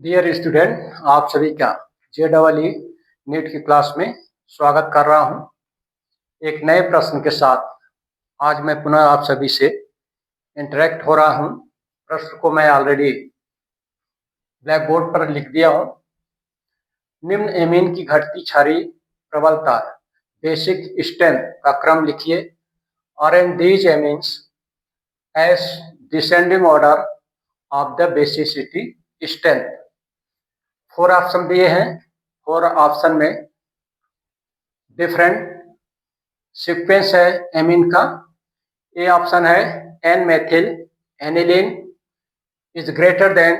Dear student, आप सभी का JEE नीट की क्लास में स्वागत कर रहा हूं। एक नए प्रश्न के साथ आज मैं पुनः आप सभी से इंटरेक्ट हो रहा हूं। प्रश्न को मैं ऑलरेडी ब्लैक बोर्ड पर लिख दिया हूं। निम्न एमीन की घटती क्षारीय प्रबलता बेसिक स्ट्रेंथ का क्रम लिखिए। Arrange these amines as descending order of the basicity strength. 4 option दिए हैं। 4 ऑप्शन में डिफरेंट सीक्वेंस है एमीन का। ए ऑप्शन है N methyl aniline is greater than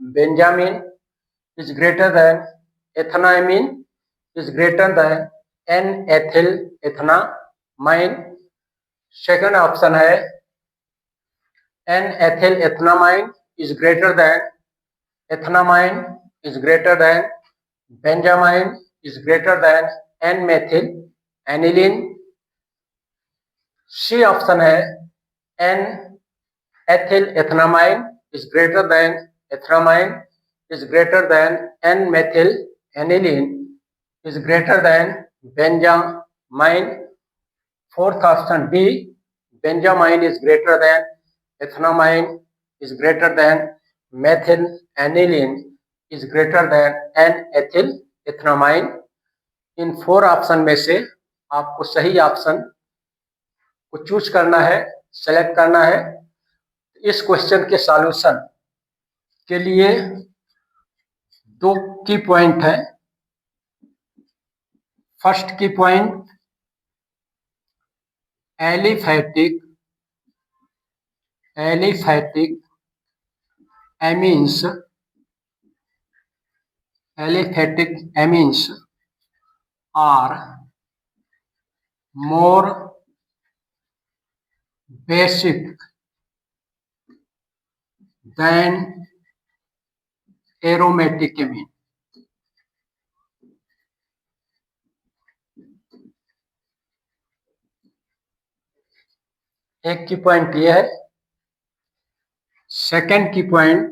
benzylamine is greater than ethanamine is greater than N ethyl ethanamine. Second option है N ethyl ethanamine is greater than ethanamine is greater than benzyamine is greater than N-methyl aniline। C option है N-ethyl ethanamine is greater than ethanamine is greater than N-methyl aniline is greater than benzyamine। Fourth option B benzyamine is greater than ethanamine is greater than methyl aniline is greater than N-ethyl ethanamine। In 4 option में से आपको सही option को choose करना है, select करना है। इस क्वेश्चन के सॉल्यूशन के लिए 2 की पॉइंट है। First key point aliphatic amines are more basic than aromatic amine। एक की पॉइंट ये है। सेकंड की point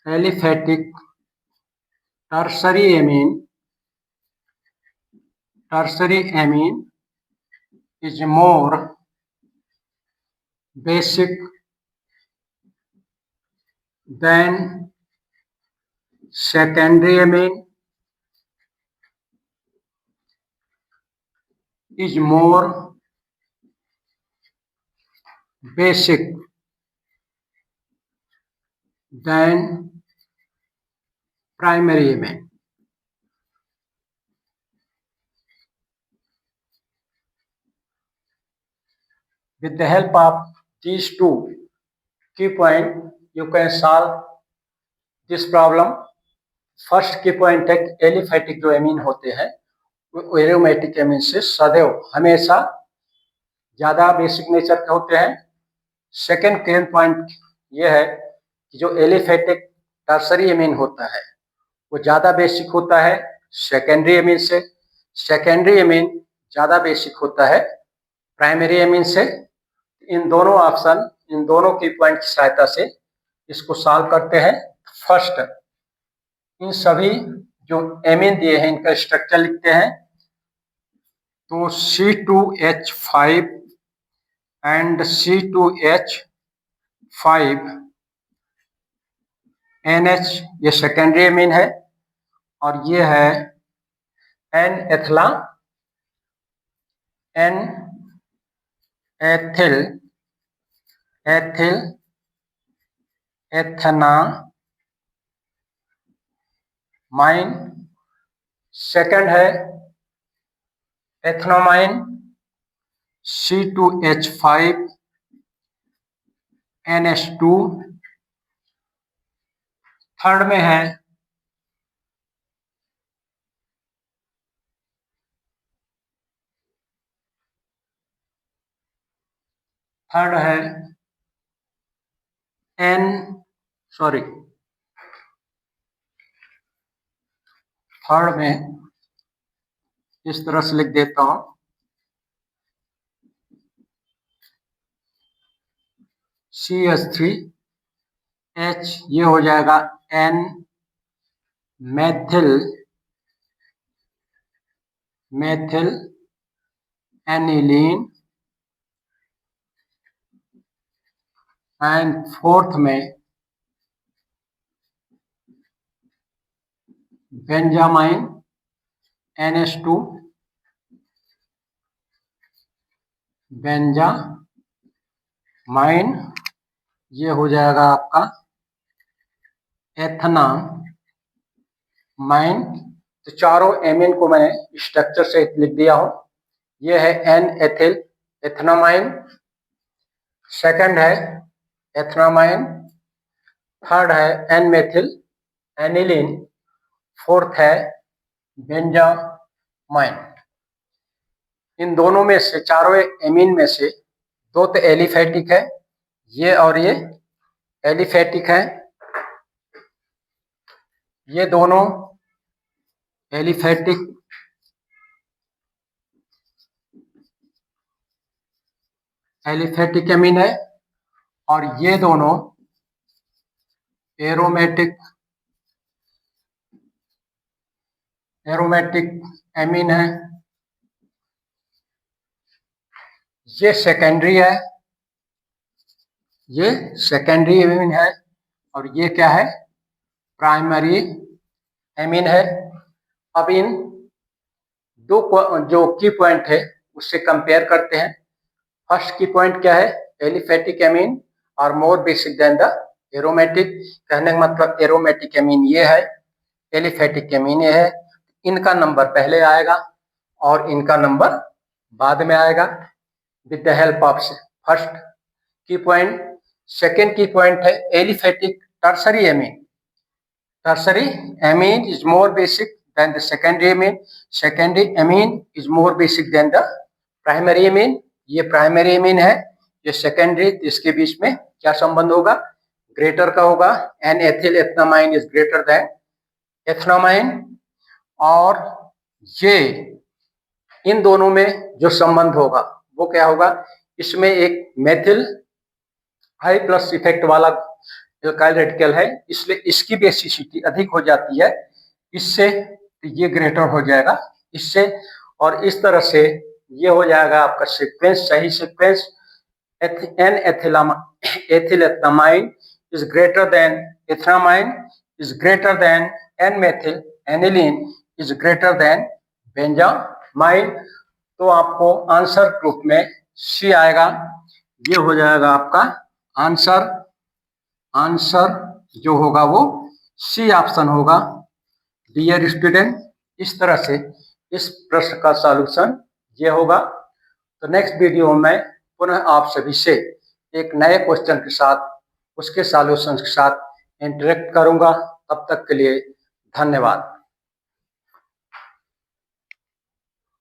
aliphatic tertiary amine is more basic than secondary amine is more basic than primary amine। With the help of these 2 key points, you can solve this problem। First key point है aliphatic जो amine होते हैं वो aromatic amine से सदैव हमेशा ज्यादा basic nature के होते हैं। सेकंड क्लेम पॉइंट ये है कि जो एलिफैटिक टर्सरी एमीन होता है वो ज्यादा बेसिक होता है सेकेंडरी एमीन से। सेकेंडरी एमीन ज्यादा बेसिक होता है प्राइमरी एमीन से। इन दोनों की पॉइंट की सहायता से इसको सॉल्व करते हैं। फर्स्ट, इन सभी जो एमीन दिए हैं इनका स्ट्रक्चर लिखते हैं। तो C2H5 एंड C2H5NH ये सेकेंडरी एमीन है और ये है एथनामाइन। सेकंड है एथनोमाइन C2H5NH2। थर्ड में है थर्ड में इस तरह से लिख देता हूं CH3 H, ये हो जाएगा N methyl aniline, and fourth में बेंजामाइन NH2 बेंजामाइन, ये हो जाएगा आपका एथनामाइन। तो चारों एमीन को मैंने स्ट्रक्चर से लिख दिया हूं। ये है N एथिल एथनामाइन, सेकंड है एथनामाइन, थर्ड है N मेथिल एनिलीन, फोर्थ है बेंजामाइन। इन दोनों में से, चारों एमीन में से दो तो एलिफेटिक है, ये और ये एलिफेटिक है, ये दोनों एलिफेटिक एमीन है, और ये दोनों एरोमेटिक एमीन है। ये सेकेंडरी है, ये सेकेंडरी एमीन है, और ये क्या है, प्राइमरी एमीन है। अब इन दो जो की पॉइंट है उससे कंपेयर करते हैं। फर्स्ट की पॉइंट क्या है, aliphatic amine are more basic than the aromatic. कहने का मतलब एरोमेटिक एमीन ये है, एलिफेटिक एमीन ये है। इनका नंबर पहले आएगा और इनका नंबर बाद में आएगा with the help of first key point. Second key point है aliphatic tertiary amine. Tertiary amine is more basic than the secondary amine. Secondary amine is more basic than the primary amine. ये primary amine है, ये secondary. इसके बीच में क्या संबंध होगा, greater का होगा। N ethyl ethanamine is greater than ethanamine. और ये इन दोनों में जो संबंध होगा वो क्या होगा, इसमें एक मेथिल हाई प्लस इफेक्ट वाला एल्काइल रेडिकल है, इसलिए इसकी बेसिसिटी अधिक हो जाती है, इससे ये ग्रेटर हो जाएगा इससे। और इस तरह से ये हो जाएगा आपका सीक्वेंस, सही sequence. N ethyl ethanamine is greater than ethanamine is greater than N methyl aniline is greater than benzylamine. तो आपको आंसर ग्रुप में सी आएगा। ये हो जाएगा आपका आंसर। आंसर जो होगा वो सी ऑप्शन होगा। डियर स्टूडेंट, इस तरह से इस प्रश्न का सॉल्यूशन ये होगा। तो नेक्स्ट वीडियो में पुनः आप सभी से एक नए क्वेश्चन के साथ, उसके सॉल्यूशन के साथ इंटरेक्ट करूंगा। तब तक के लिए धन्यवाद।